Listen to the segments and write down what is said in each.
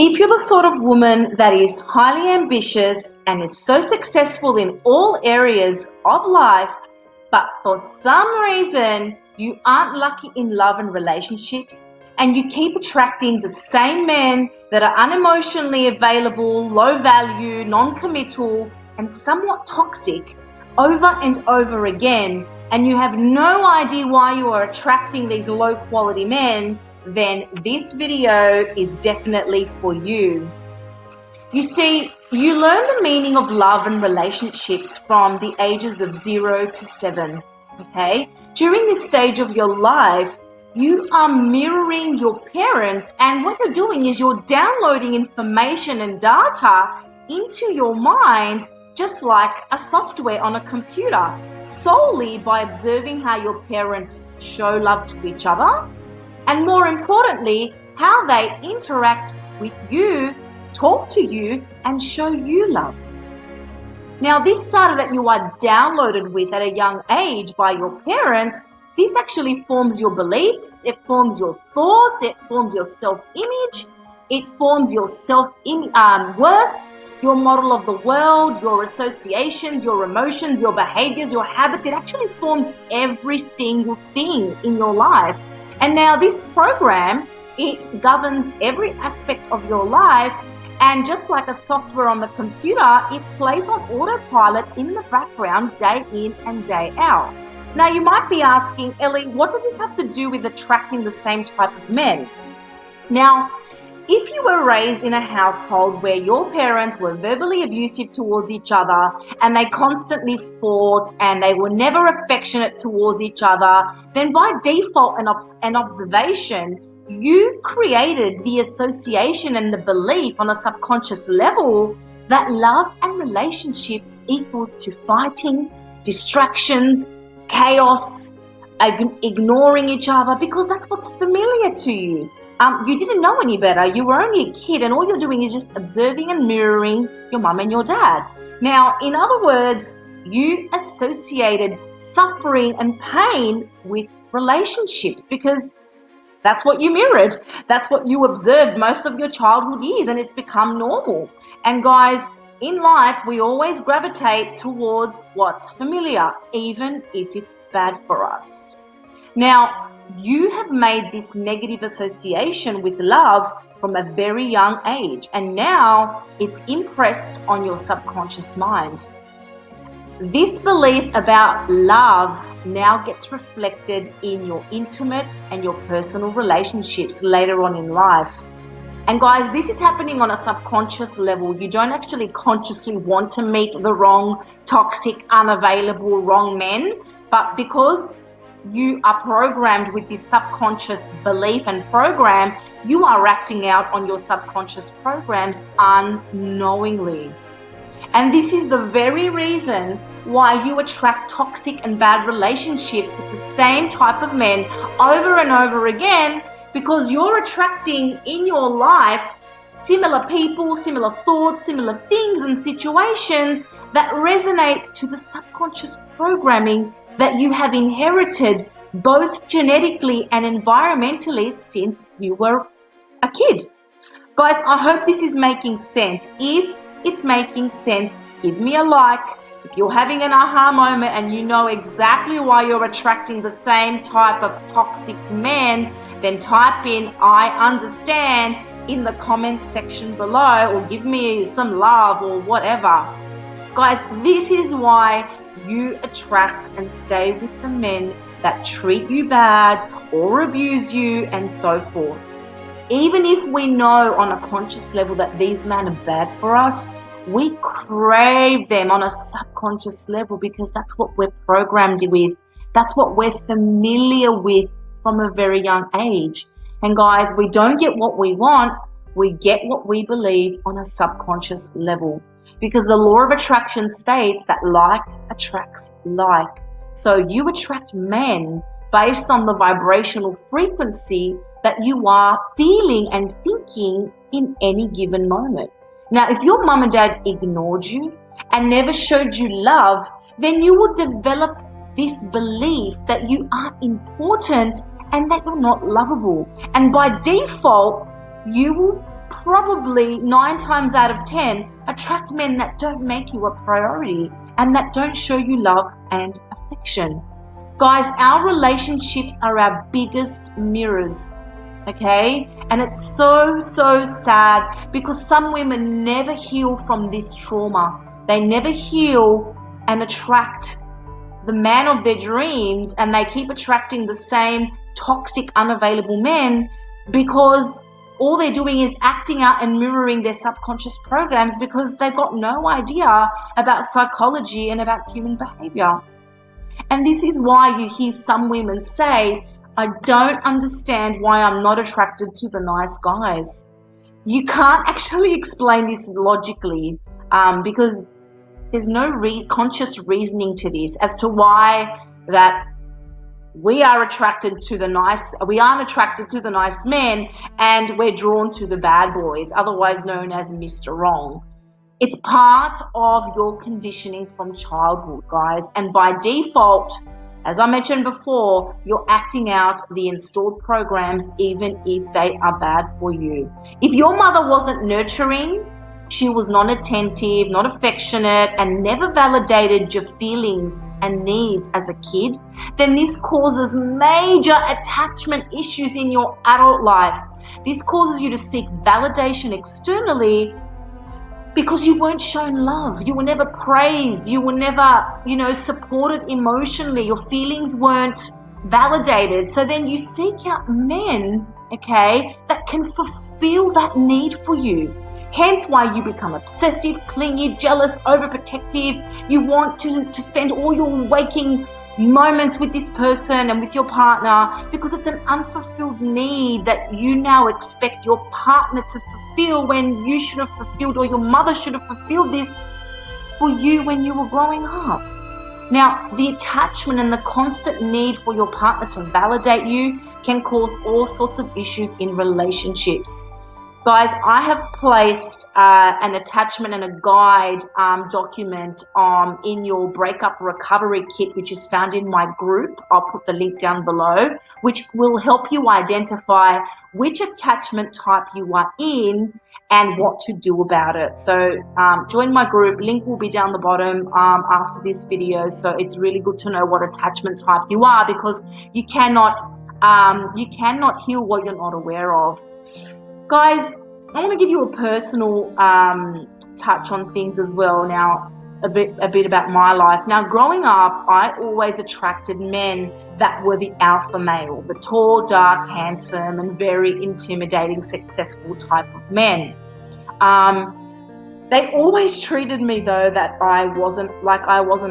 If you're the sort of woman that is highly ambitious and is so successful in all areas of life, but for some reason you aren't lucky in love and relationships, and you keep attracting the same men that are unemotionally available, low value, non-committal, and somewhat toxic over and over again, and you have no idea why you are attracting these low quality men, then this video is definitely for you. You see, you learn the meaning of love and relationships from the ages of 0 to 7, okay? During this stage of your life, you are mirroring your parents, and what you're doing is you're downloading information and data into your mind just like a software on a computer, solely by observing how your parents show love to each other, and more importantly, how they interact with you, talk to you, and show you love. Now, this data that you are downloaded with at a young age by your parents, this actually forms your beliefs, it forms your thoughts, it forms your self-image, it forms your self-worth, your model of the world, your associations, your emotions, your behaviors, your habits. It actually forms every single thing in your life. And now this program, it governs every aspect of your life, and just like a software on the computer, it plays on autopilot in the background day in and day out. Now you might be asking, Ellie, what does this have to do with attracting the same type of men? Now, if you were raised in a household where your parents were verbally abusive towards each other and they constantly fought and they were never affectionate towards each other, then by default and observation, you created the association and the belief on a subconscious level that love and relationships equals to fighting, distractions, chaos, ignoring each other, because that's what's familiar to you. You didn't know any better. You were only a kid, and all you're doing is just observing and mirroring your mum and your dad. Now, in other words, you associated suffering and pain with relationships because that's what you mirrored. That's what you observed most of your childhood years, and it's become normal. And guys, in life, we always gravitate towards what's familiar, even if it's bad for us. Now, you have made this negative association with love from a very young age, and now it's impressed on your subconscious mind. This belief about love now gets reflected in your intimate and your personal relationships later on in life. And guys, this is happening on a subconscious level. You don't actually consciously want to meet the wrong, toxic, unavailable, wrong men, but because you are programmed with this subconscious belief and program, you are acting out on your subconscious programs unknowingly. And this is the very reason why you attract toxic and bad relationships with the same type of men over and over again, because you're attracting in your life similar people, similar thoughts, similar things and situations that resonate to the subconscious programming that you have inherited both genetically and environmentally since you were a kid. Guys, I hope this is making sense. If it's making sense, give me a like. If you're having an aha moment and you know exactly why you're attracting the same type of toxic men, then type in "I understand" in the comments section below, or give me some love or whatever. Guys, this is why you attract and stay with the men that treat you bad or abuse you and so forth. Even if we know on a conscious level that these men are bad for us, we crave them on a subconscious level because that's what we're programmed with. That's what we're familiar with from a very young age. And guys, we don't get what we want, we get what we believe on a subconscious level. Because the law of attraction states that like attracts like. So you attract men based on the vibrational frequency that you are feeling and thinking in any given moment. Now, if your mum and dad ignored you and never showed you love, then you will develop this belief that you aren't important and that you're not lovable. And by default, you will probably 9 times out of 10 attract men that don't make you a priority and that don't show you love and affection. Guys, our relationships are our biggest mirrors, okay? And it's so, so sad because some women never heal from this trauma. They never heal and attract the man of their dreams, and they keep attracting the same toxic, unavailable men because all they're doing is acting out and mirroring their subconscious programs because they've got no idea about psychology and about human behavior. And this is why you hear some women say, I don't understand why I'm not attracted to the nice guys. You can't actually explain this logically because there's no conscious reasoning to this as to why that we aren't attracted to the nice men and we're drawn to the bad boys, otherwise known as Mr. Wrong. It's part of your conditioning from childhood, guys, and by default, as I mentioned before, you're acting out the installed programs even if they are bad for you. If your mother wasn't nurturing, she was not attentive, not affectionate, and never validated your feelings and needs as a kid, then this causes major attachment issues in your adult life. This causes you to seek validation externally because you weren't shown love. You were never praised. You were never, supported emotionally. Your feelings weren't validated. So then you seek out men, okay, that can fulfill that need for you. Hence why you become obsessive, clingy, jealous, overprotective. You want to spend all your waking moments with this person and with your partner because it's an unfulfilled need that you now expect your partner to fulfill when you should have fulfilled, or your mother should have fulfilled this for you when you were growing up. Now, the attachment and the constant need for your partner to validate you can cause all sorts of issues in relationships. Guys, I have placed an attachment and a guide document in your breakup recovery kit, which is found in my group. I'll put the link down below, which will help you identify which attachment type you are in and what to do about it. So join my group. Link will be down the bottom after this video. So it's really good to know what attachment type you are, because you cannot heal what you're not aware of. Guys, I want to give you a personal touch on things as well now, a bit about my life. Now, growing up, I always attracted men that were the alpha male, the tall, dark, handsome, and very intimidating, successful type of men. They always treated me, though, that I wasn't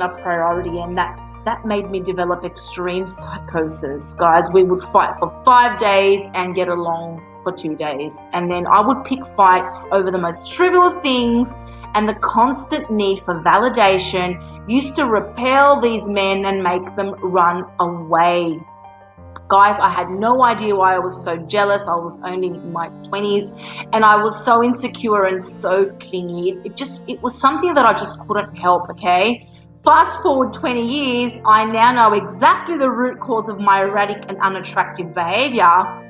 a priority, and that made me develop extreme psychosis. Guys, we would fight for 5 days and get along for 2 days, and then I would pick fights over the most trivial things, and the constant need for validation used to repel these men and make them run away. Guys, I had no idea why I was so jealous. I was only in my 20s and I was so insecure and so clingy. It was something that I just couldn't help, okay? Fast forward 20 years, I now know exactly the root cause of my erratic and unattractive behavior.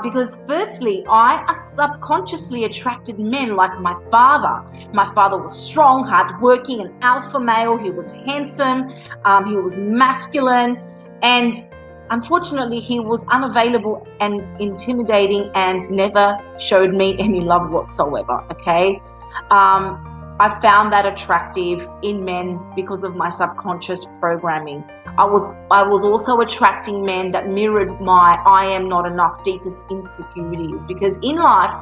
Because firstly, I subconsciously attracted men like my father. My father was strong, hardworking, an alpha male. He was handsome, he was masculine, and unfortunately, he was unavailable and intimidating and never showed me any love whatsoever, okay? I found that attractive in men because of my subconscious programming. I was also attracting men that mirrored my I am not enough deepest insecurities, because in life,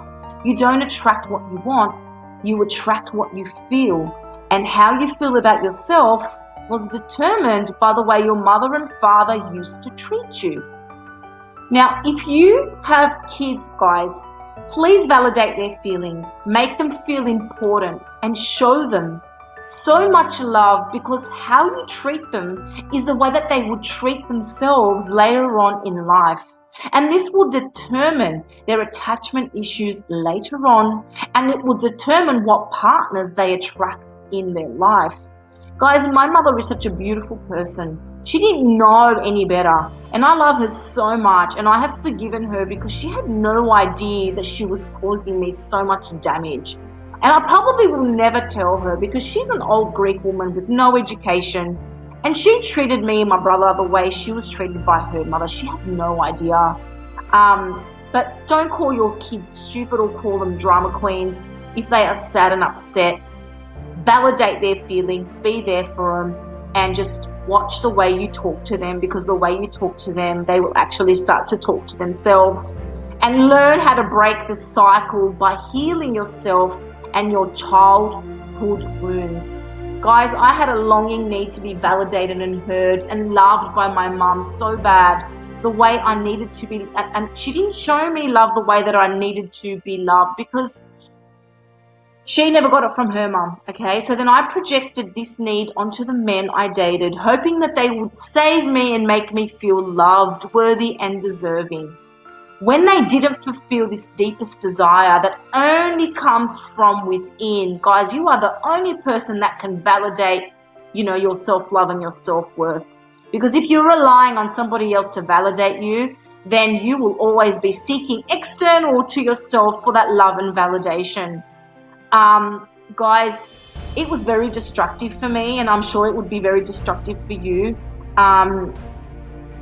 you don't attract what you want, you attract what you feel. And how you feel about yourself was determined by the way your mother and father used to treat you. Now, if you have kids, guys, please validate their feelings, make them feel important, and show them so much love, because how you treat them is the way that they would treat themselves later on in life. And this will determine their attachment issues later on, and it will determine what partners they attract in their life. Guys, my mother is such a beautiful person. She didn't know any better. And I love her so much, and I have forgiven her because she had no idea that she was causing me so much damage. And I probably will never tell her because she's an old Greek woman with no education, and she treated me and my brother the way she was treated by her mother. She had no idea. But don't call your kids stupid or call them drama queens if they are sad and upset. Validate their feelings, be there for them, and just watch the way you talk to them, because the way you talk to them, they will actually start to talk to themselves. And learn how to break the cycle by healing yourself and your childhood wounds. Guys, I had a longing need to be validated and heard and loved by my mum so bad, the way I needed to be. And she didn't show me love the way that I needed to be loved because she never got it from her mum, okay? So then I projected this need onto the men I dated, hoping that they would save me and make me feel loved, worthy, and deserving. When they didn't fulfill this deepest desire that only comes from within, guys, you are the only person that can validate, your self-love and your self-worth. Because if you're relying on somebody else to validate you, then you will always be seeking external to yourself for that love and validation. Guys, it was very destructive for me, and I'm sure it would be very destructive for you.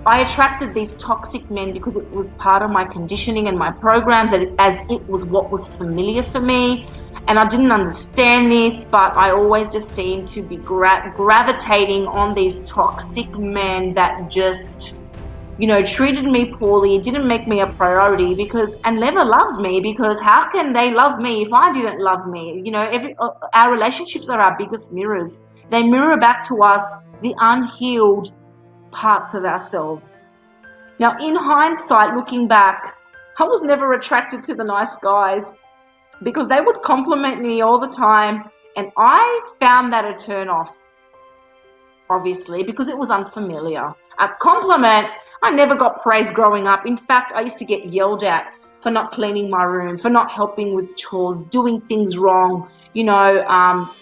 I attracted these toxic men because it was part of my conditioning and my programs, as it was what was familiar for me. And I didn't understand this, but I always just seemed to be gravitating on these toxic men that just treated me poorly, didn't make me a priority and never loved me, because how can they love me if I didn't love me? Our relationships are our biggest mirrors. They mirror back to us the unhealed parts of ourselves. Now, in hindsight, looking back, I was never attracted to the nice guys because they would compliment me all the time, and I found that a turn off, obviously, because it was unfamiliar. A compliment, I never got praise growing up. In fact, I used to get yelled at for not cleaning my room, for not helping with chores, doing things wrong,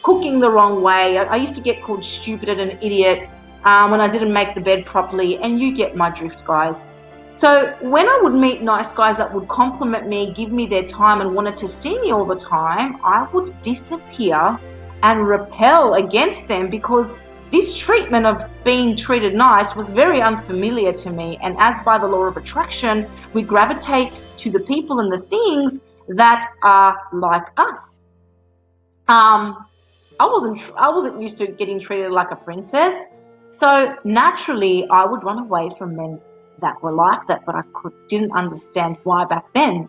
cooking the wrong way. I used to get called stupid and an idiot when I didn't make the bed properly, and you get my drift, guys. So when I would meet nice guys that would compliment me, give me their time, and wanted to see me all the time, I would disappear and repel against them, because this treatment of being treated nice was very unfamiliar to me. And as by the law of attraction, we gravitate to the people and the things that are like us. I wasn't used to getting treated like a princess. So naturally, I would run away from men that were like that, but I didn't understand why back then.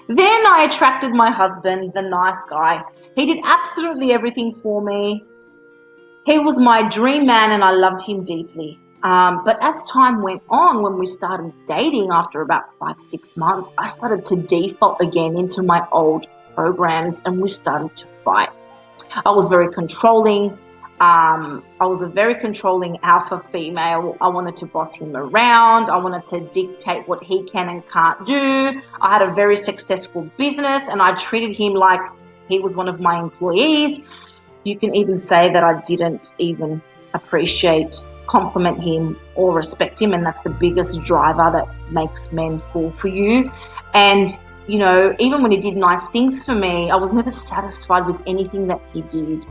Then I attracted my husband, the nice guy. He did absolutely everything for me. He was my dream man, and I loved him deeply. But as time went on, when we started dating after about 5-6 months, I started to default again into my old programs, and we started to fight. I was very controlling. I was a very controlling alpha female. I wanted to boss him around. I wanted to dictate what he can and can't do. I had a very successful business, and I treated him like he was one of my employees. You can even say that I didn't even appreciate, compliment him, or respect him, and that's the biggest driver that makes men fall for you. And even when he did nice things for me, I was never satisfied with anything that he did,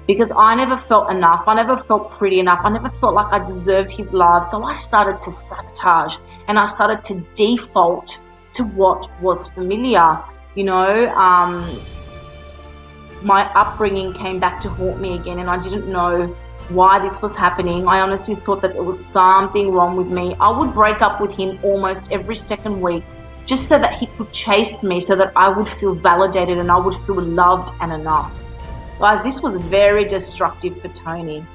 because I never felt enough. I never felt pretty enough. I never felt like I deserved his love. So I started to sabotage, and I started to default to what was familiar. My upbringing came back to haunt me again, and I didn't know why this was happening. I honestly thought that there was something wrong with me. I would break up with him almost every second week, just so that he could chase me, so that I would feel validated and I would feel loved and enough. Guys, this was very destructive for Tony.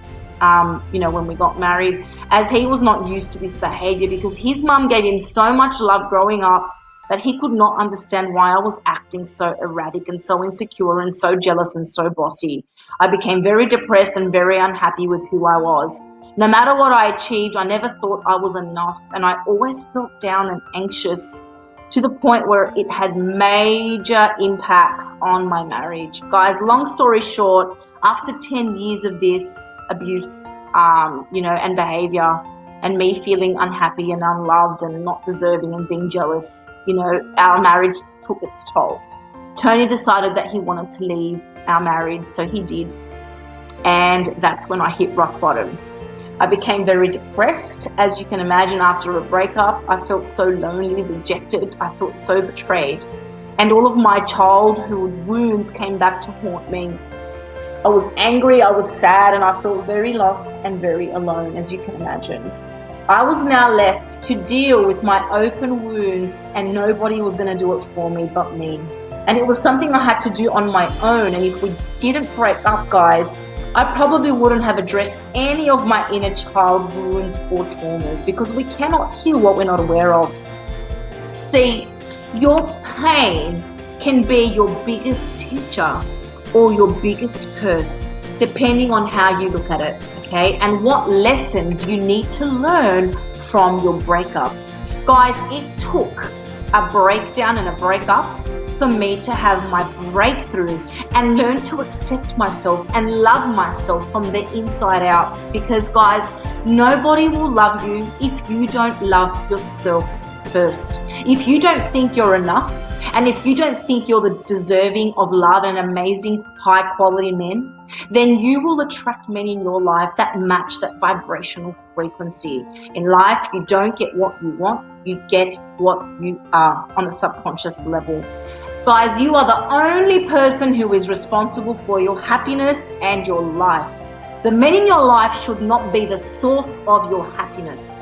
When we got married, as he was not used to this behavior, because his mum gave him so much love growing up that he could not understand why I was acting so erratic and so insecure and so jealous and so bossy. I became very depressed and very unhappy with who I was. No matter what I achieved, I never thought I was enough, and I always felt down and anxious to the point where it had major impacts on my marriage. Guys, long story short, after 10 years of this abuse, and behavior, and me feeling unhappy and unloved and not deserving and being jealous, our marriage took its toll. Tony decided that he wanted to leave our marriage, so he did. And that's when I hit rock bottom. I became very depressed. As you can imagine, after a breakup, I felt so lonely, rejected. I felt so betrayed. And all of my childhood wounds came back to haunt me. I was angry, I was sad, and I felt very lost and very alone, as you can imagine. I was now left to deal with my open wounds, and nobody was going to do it for me but me. And it was something I had to do on my own. And if we didn't break up, guys, I probably wouldn't have addressed any of my inner child wounds or traumas, because we cannot heal what we're not aware of. See, your pain can be your biggest teacher or your biggest curse, depending on how you look at it, okay? And what lessons you need to learn from your breakup. Guys, it took a breakdown and a breakup for me to have my breakthrough and learn to accept myself and love myself from the inside out. Because guys, nobody will love you if you don't love yourself first. If you don't think you're enough, and if you don't think you're the deserving of love and amazing high quality men, then you will attract men in your life that match that vibrational frequency. In life, you don't get what you want, you get what you are on a subconscious level. Guys, you are the only person who is responsible for your happiness and your life. The men in your life should not be the source of your happiness.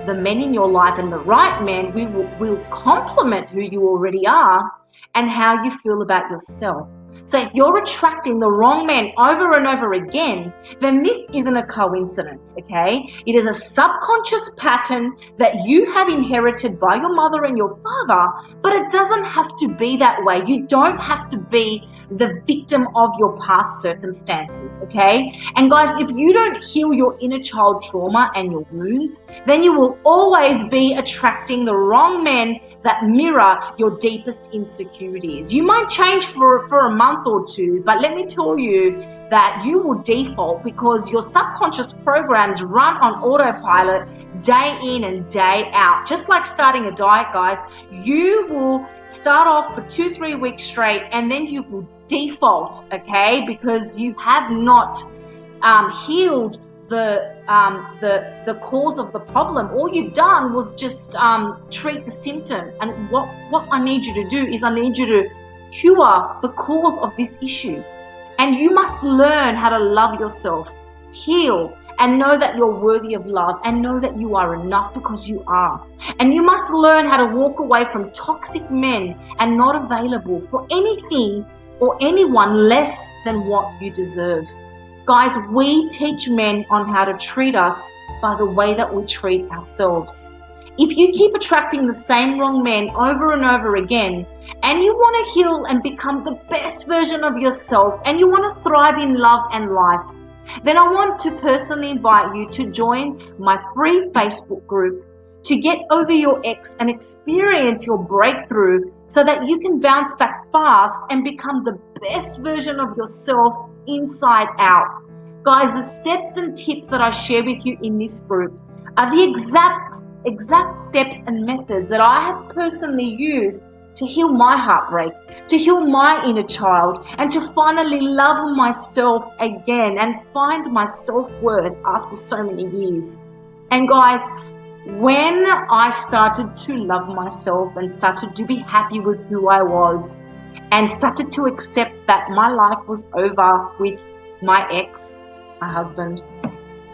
The men in your life, and the right men, will complement who you already are and how you feel about yourself. So if you're attracting the wrong men over and over again, then this isn't a coincidence, okay? It is a subconscious pattern that you have inherited by your mother and your father, but it doesn't have to be that way. You don't have to be the victim of your past circumstances, okay? And guys, if you don't heal your inner child trauma and your wounds, then you will always be attracting the wrong men that mirror your deepest insecurities. You might change for a month or two, but let me tell you that you will default, because your subconscious programs run on autopilot day in and day out. Just like starting a diet, guys, you will start off for 2-3 weeks straight and then you will default, okay, because you have not healed the cause of the problem. All you've done was just treat the symptom. And what I need you to do is, I need you to cure the cause of this issue. And you must learn how to love yourself, heal, and know that you're worthy of love, and know that you are enough, because you are. And you must learn how to walk away from toxic men and not available for anything or anyone less than what you deserve. Guys, we teach men on how to treat us by the way that we treat ourselves. If you keep attracting the same wrong men over and over again, and you want to heal and become the best version of yourself, and you want to thrive in love and life, then I want to personally invite you to join my free Facebook group to get over your ex and experience your breakthrough, so that you can bounce back fast and become the best version of yourself inside out. Guys, the steps and tips that I share with you in this group are the exact steps and methods that I have personally used to heal my heartbreak, to heal my inner child, and to finally love myself again and find my self-worth after so many years. And guys, when I started to love myself and started to be happy with who I was, and started to accept that my life was over with my ex, my husband,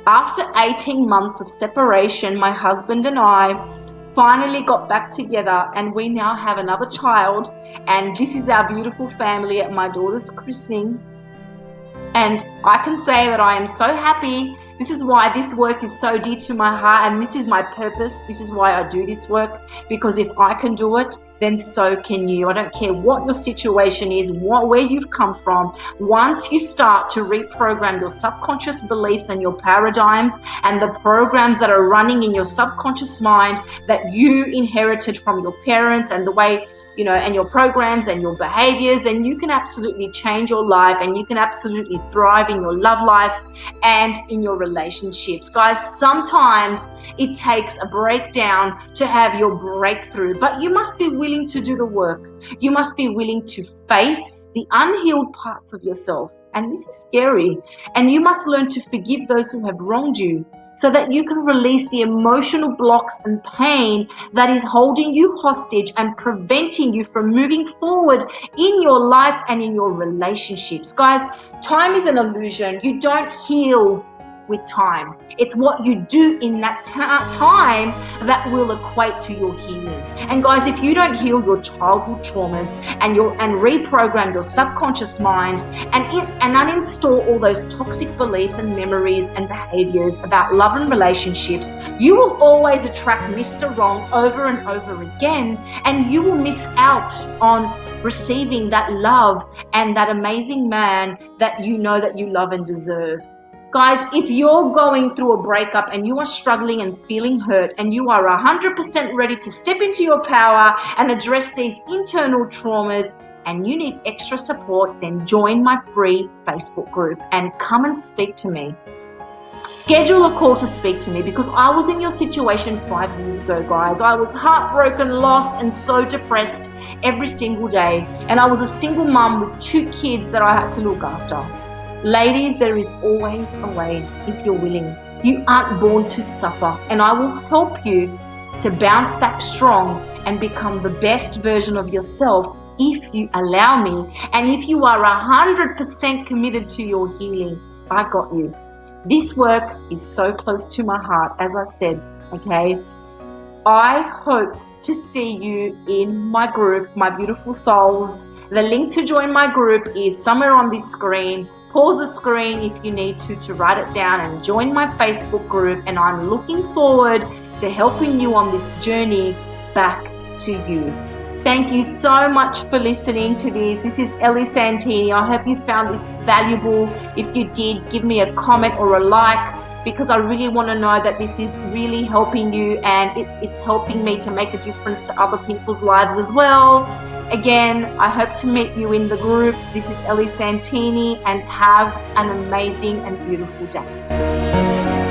after 18 months of separation, my husband and I finally got back together, and we now have another child, and this is our beautiful family at my daughter's christening. And I can say that I am so happy. This is why this work is so dear to my heart, and this is my purpose. This is why I do this work, because if I can do it, then so can you. I don't care what your situation is, where you've come from. Once you start to reprogram your subconscious beliefs and your paradigms and the programs that are running in your subconscious mind that you inherited from your parents and the way, and your programs and your behaviors, then you can absolutely change your life and you can absolutely thrive in your love life and in your relationships. Guys, sometimes it takes a breakdown to have your breakthrough, but you must be willing to do the work. You must be willing to face the unhealed parts of yourself. And this is scary. And you must learn to forgive those who have wronged you, so that you can release the emotional blocks and pain that is holding you hostage and preventing you from moving forward in your life and in your relationships. Guys, time is an illusion. You don't heal with time. It's what you do in that time that will equate to your healing. And guys, if you don't heal your childhood traumas and reprogram your subconscious mind and uninstall all those toxic beliefs and memories and behaviors about love and relationships, you will always attract Mr. Wrong over and over again, and you will miss out on receiving that love and that amazing man that you know that you love and deserve. Guys, if you're going through a breakup and you are struggling and feeling hurt and you are 100% ready to step into your power and address these internal traumas and you need extra support, then join my free Facebook group and come and speak to me. Schedule a call to speak to me, because I was in your situation 5 years ago, guys. I was heartbroken, lost, and so depressed every single day. And I was a single mom with 2 kids that I had to look after. Ladies, there is always a way if you're willing. You aren't born to suffer, and I will help you to bounce back strong and become the best version of yourself if you allow me, and if you are 100% committed to your healing. I got you. This work is so close to my heart, as I said, okay? I hope to see you in my group, my beautiful souls. The link to join my group is somewhere on this screen. Pause the screen if you need to write it down and join my Facebook group. And I'm looking forward to helping you on this journey back to you. Thank you so much for listening to this. This is Ellie Santini. I hope you found this valuable. If you did, give me a comment or a like, because I really want to know that this is really helping you, and it's helping me to make a difference to other people's lives as well. Again, I hope to meet you in the group. This is Ellie Santini, and have an amazing and beautiful day.